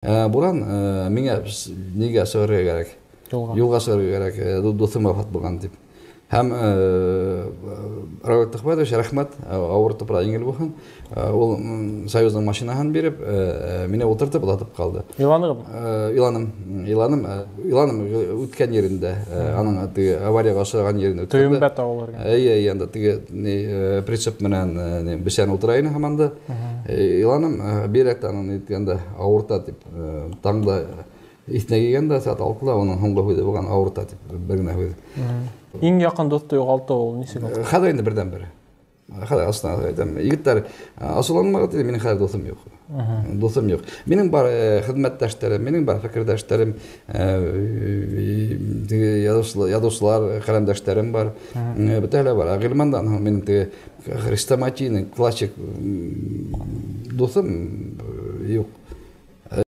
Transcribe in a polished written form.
Буран миңа неге сөргө керек. Жолға. Юлга сөргө керек. Досым вафат булган дип. Һәм Равил Төхмәтович рәхмәт, авыртып бара еңел булган. Ул союзның машинаһын биреп, мине утыртып озатып калды. Иланым үткән yerinde, аның аварияга очраган yerinde үткән. Төймбәт авылларга. Анда теге прицеп менән бешән утырайны һаманда. Иланым бирәк аның иткәндә авырта дип, таңда исенә килгәндә саат 6-да оның һоңгы һүзе булган авырта дип бер генә һүз. Иң якын досты югалтты ул нисек? Хәзер инде бердән бер. Хәзер аслында әйтәм, егетләр асылынмага дип минең хәзер дусым юк. Дусым юк. Минең бар хезмәттәшләрем, минең бар фикердәшләрем, язучылар, каләмдәшләрем бар. Бөтәләр бар. Гыйльмандан минең теге хрестоматийный классик дусым юк.